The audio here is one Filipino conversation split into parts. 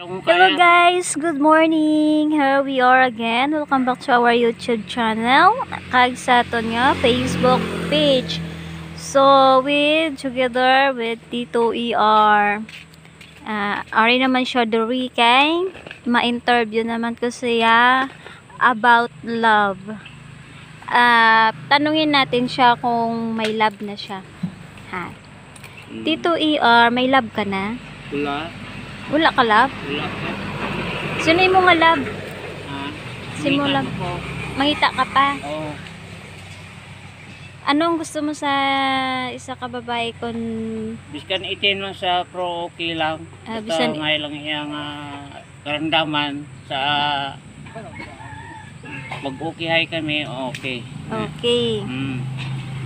Hello guys, good morning. Here we are again. Welcome back to our YouTube channel. Kag sa aton nga Facebook page. So together with Tito ER. Ari naman siya duri kay ma-interview naman ko siya about love. Tanungin natin siya kung may love na siya. Tito ER, may love ka na? Wala ka love? Wala ka. Sino mo nga love? Sino love? Ko. Mangita ka pa? Oo. Anong gusto mo sa isa ka babae kung Biskan itin man sa pro okay lang. bisan Ngay lang iyang karamdaman sa mag-okay kami, okay. okay.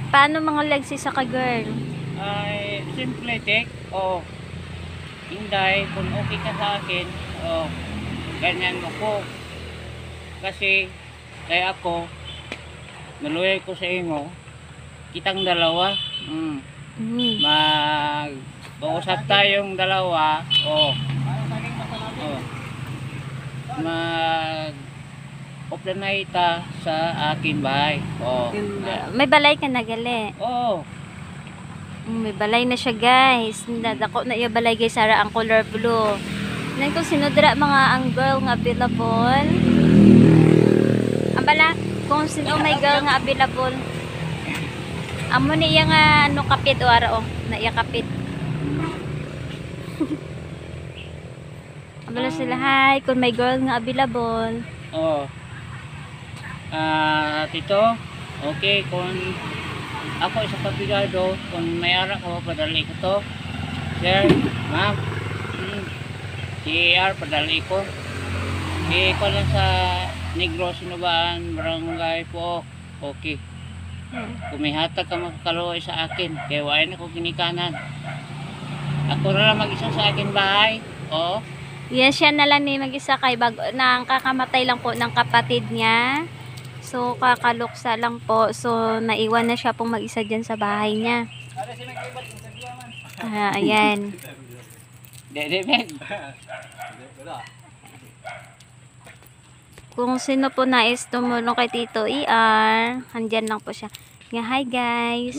Paano mga lagsi sa ka girl? Ay, simple tek. Inday, kung okay ka sa akin, ganyan mo ko. Kasi, kaya ako, naluhay ko sa inyo, kitang dalawa, mag-uusap tayong dalawa, mag-uplanayta sa akin bahay, May balay ka na gali. May balay na siya guys. Nadako na iya balay guys, ara ang color blue. Nan kung sinudra mga ang girl nga available. Ang bala kung sino may girl nga available. Amo ni iya nga ano kapit o ara na iya kapit. Ang bala sila hi kung may girl nga available. Tito, okay, kung ako isa kabigado, kung may ara ko, padali ko to. Sir, ma'am, CAR, padali ko. Ko lang sa Negros, Sinubaan, Barangay po, okay. Kung may hatag ka makakaluoy sa akin, kaya wain ako ginikanan. Ako na lang mag-isa sa akin bahay, Yan siya na lang ni mag-isa kay bago nang kakamatay lang po ng kapatid niya. So, kakaluksa lang po. So, naiwan na siya pong mag-isa dyan sa bahay niya. Ayan. Kung sino po nais tumulong kay Tito ER, andyan lang po siya. Hi guys.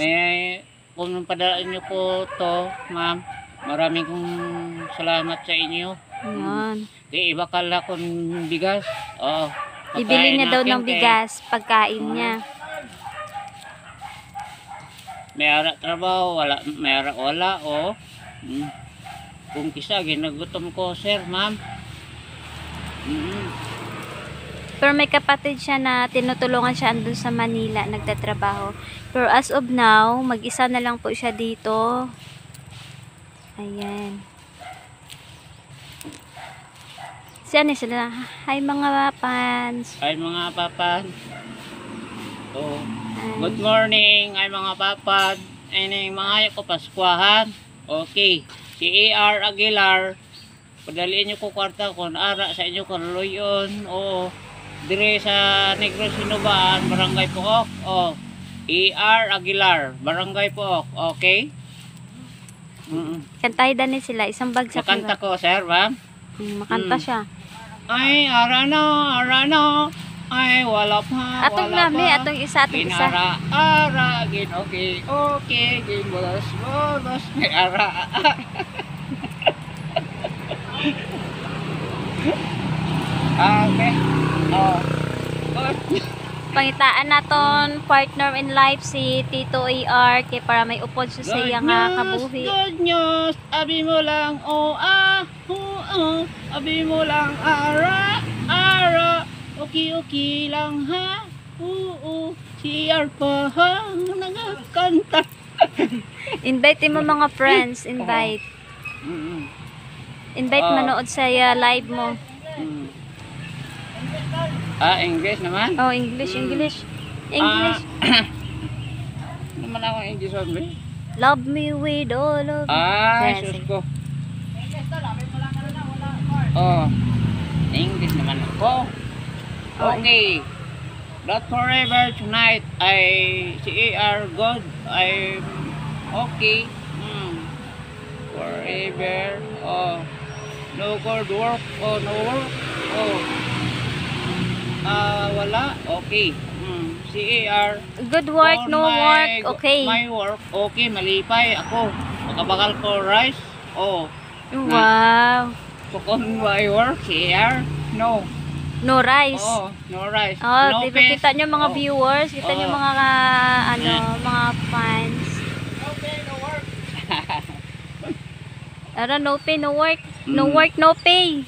Kung padalaan niyo po to, ma'am, maraming salamat sa inyo. Ayan. Di iba kala kung bigas. Bibili niya daw ng bigas, pagkain niya. May ara trabaho, may ara wala, Kung kisa, ginagutom ko, sir, ma'am. Pero may kapatid siya na tinutulungan siya andun sa Manila, nagtatrabaho. Pero as of now, mag-isa na lang po siya dito. Ayan. Siya sila. Hi mga papans. Hi mga papan. Good morning, ay mga papan. Ay mga ko Paskwahan. Okay. Si AR Aguilar. Padaliin niyo ko kwarta kung ara sa inyo kaluyon. Dire sa Negros Sinubaan, Barangay Pook. AR Aguilar, Barangay Pook. Okay? Kantay dani sila, isang bagsak. Makanta ko, sir, ma'am. Makanta siya. Ay, arano, ay, wala pa, atong wala nami, pa. atong isa. Ara, okay, bolos, may ara. Okay, Pangitaan naton partner in life si Tito ER kay para may upod sa iya nga kabuhi. Good news, abi mo lang, abi mo lang, ara, okay lang ha, CR pa ha, nagkanta. Invite mo mga friends, invite. Invite manood sa live mo. English naman? English. Naman ako English on me. Love me with all of Sus ko. English naman ako. Okay. Not forever tonight. CAR good. I'm okay. Forever. No good work. Oh, no work. Oh. Wala. Okay. CAR. Good work, On no my- work. Okay. My work. Okay, malipay ako. Makabakal ko rice. Oh. Wow. Cook on my work. CAR. No. No rice. Oh, no rice. Oh, No di ba fish. kita nyo mga Oh. viewers, kita nyo Oh. mga mga fans. No pay, no work. Ara, no pay, no work. No Mm. work, no pay.